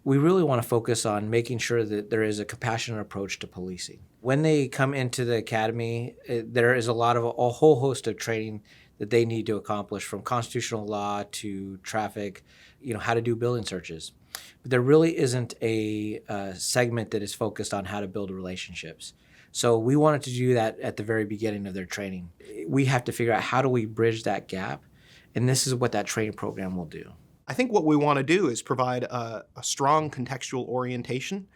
we really want to focus on making sure that there is a compassionate approach to policing. When they come into the academy, there is a whole host of training that they need to accomplish, from constitutional law to traffic, how to do building searches. But there really isn't a segment that is focused on how to build relationships. So we wanted to do that at the very beginning of their training. We have to figure out, how do we bridge that gap? And this is what that training program will do. I think what we want to do is provide a strong contextual orientation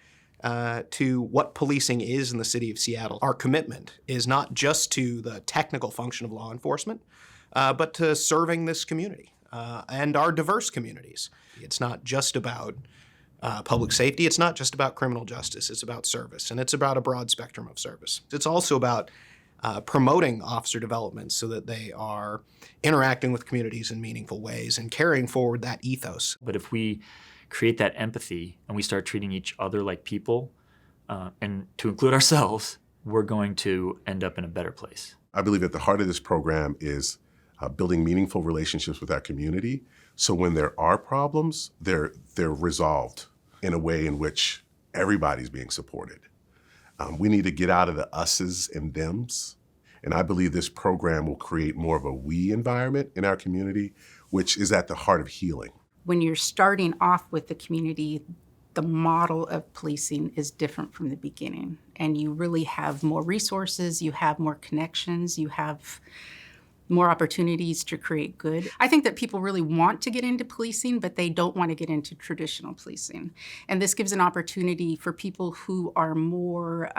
to what policing is in the city of Seattle. Our commitment is not just to the technical function of law enforcement, but to serving this community and our diverse communities. It's not just about public safety. It's not just about criminal justice. It's about service, and it's about a broad spectrum of service. It's also about promoting officer development so that they are interacting with communities in meaningful ways and carrying forward that ethos. But if we create that empathy and we start treating each other like people, and to include ourselves, we're going to end up in a better place. I believe at the heart of this program is building meaningful relationships with our community, so when there are problems, they're resolved in a way in which everybody's being supported. We need to get out of the us's and them's, and I believe this program will create more of a we environment in our community, which is at the heart of healing. When you're starting off with the community, the model of policing is different from the beginning, and you really have more resources, you have more connections, you have more opportunities to create good. I think that people really want to get into policing, but they don't want to get into traditional policing. And this gives an opportunity for people who are more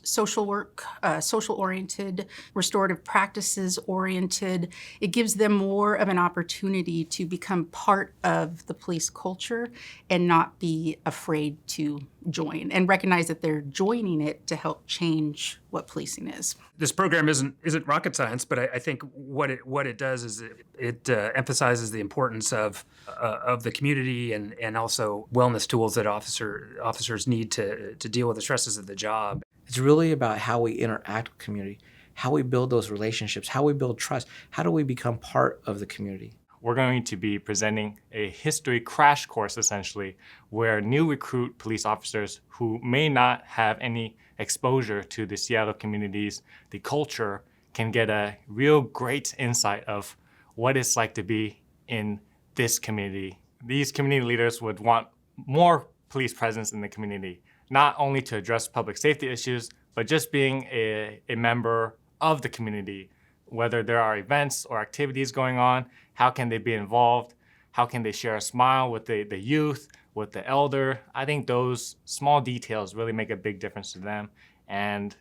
social work, social-oriented, restorative practices-oriented. It gives them more of an opportunity to become part of the police culture and not be afraid to join, and recognize that they're joining it to help change what policing is. This program isn't rocket science, but I think what it does is it emphasizes the importance of the community and also wellness tools that officers need to deal with the stresses of the job. It's really about how we interact with community, how we build those relationships, how we build trust, how do we become part of the community. We're going to be presenting a history crash course, essentially, where new recruit police officers who may not have any exposure to the Seattle communities, the culture, can get a real great insight of what it's like to be in this community. These community leaders would want more police presence in the community, not only to address public safety issues, but just being a member of the community. Whether there are events or activities going on, how can they be involved? How can they share a smile with the youth, with the elder? I think those small details really make a big difference to them, and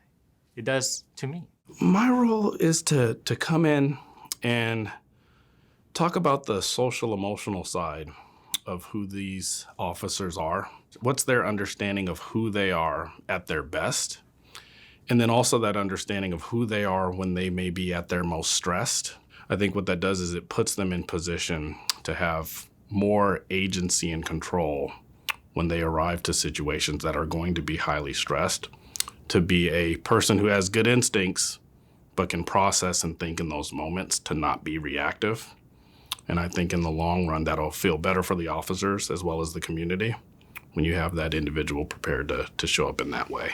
it does to me. My role is to come in and talk about the social emotional side of who these officers are. What's their understanding of who they are at their best? And then also that understanding of who they are when they may be at their most stressed. I think what that does is it puts them in position to have more agency and control when they arrive to situations that are going to be highly stressed, to be a person who has good instincts but can process and think in those moments, to not be reactive. And I think in the long run, that'll feel better for the officers as well as the community when you have that individual prepared to show up in that way.